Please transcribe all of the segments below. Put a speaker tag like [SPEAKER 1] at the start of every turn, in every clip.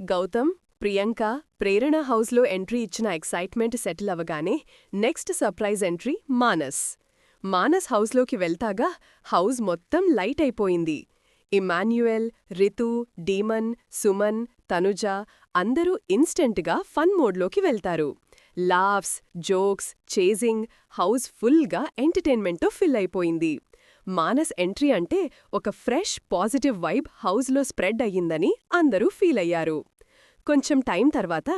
[SPEAKER 1] గౌతమ్, ప్రియాంక, ప్రేరణ హౌస్లో ఎంట్రీ ఇచ్చిన excitement settle అవగానే next surprise entry Manas. Manas హౌస్లోకి వెళ్తాగా హౌస్ మొత్తం లైట్ అయిపోయింది. ఇమాన్యుయల్, రితు, డీమన్, సుమన్, తనుజ అందరూ ఇన్స్టెంట్గా ఫన్ మోడ్లోకి వెళ్తారు. లాఫ్స్, జోక్స్, చేజింగ్, హౌస్ ఫుల్గా ఎంటర్టైన్మెంట్తో ఫిల్ అయిపోయింది. మానస్ ఎంట్రీ అంటే ఒక ఫ్రెష్ పాజిటివ్ వైబ్ హౌస్లో స్ప్రెడ్ అయ్యిందని అందరూ ఫీల్ అయ్యారు. కొంచెం టైం తర్వాత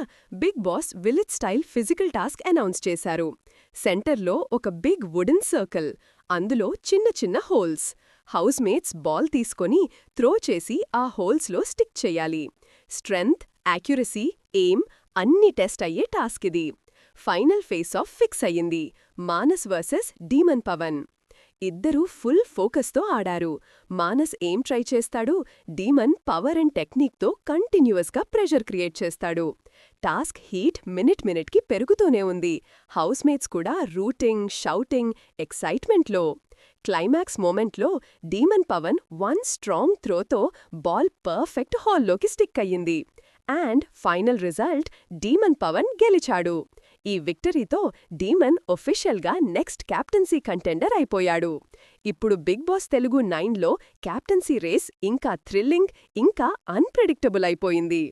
[SPEAKER 1] Bigg Boss village style physical task announce చేశారు. సెంటర్లో ఒక బిగ్ వుడెన్ సర్కిల్, అందులో చిన్న చిన్న హోల్స్. హౌస్ మేట్స్ బాల్ తీసుకొని త్రో చేసి ఆ హోల్స్లో స్టిక్ చెయ్యాలి. స్ట్రెంగ్త్, యాక్యురసీ, ఎయిమ్ అన్నీ టెస్ట్ అయ్యే టాస్క్ ఇది. ఫైనల్ ఫేస్ ఆఫ్ ఫిక్స్ అయ్యింది, మానస్ వర్సెస్ డీమన్ పవన్. ఇద్దరూ ఫుల్ ఫోకస్తో ఆడారు. మానస్ ఏం ట్రై చేస్తాడు, డీమన్ పవర్ అండ్ టెక్నిక్తో కంటిన్యూయస్గా ప్రెషర్ క్రియేట్ చేస్తాడు. టాస్క్ హీట్ మినిట్కి పెరుగుతూనే ఉంది. హౌస్ మేట్స్ కూడా రూటింగ్, షౌటింగ్, ఎక్సైట్మెంట్లో. క్లైమాక్స్ మూమెంట్లో డీమన్ పవన్ వన్ స్ట్రాంగ్ త్రోతో బాల్ పర్ఫెక్ట్ హాల్లోకి స్టిక్ అయ్యింది. And final result, Demon Pavan గెలిచాడు. ఈ విక్టరీతో డీమన్ ఒఫిషియల్గా నెక్స్ట్ క్యాప్టెన్సీ కంటెండర్ అయిపోయాడు. ఇప్పుడు బిగ్ బాస్ తెలుగు 9లో క్యాప్టెన్సీ రేస్ ఇంకా థ్రిల్లింగ్, ఇంకా అన్ప్రెడిక్టబుల్ అయిపోయింది.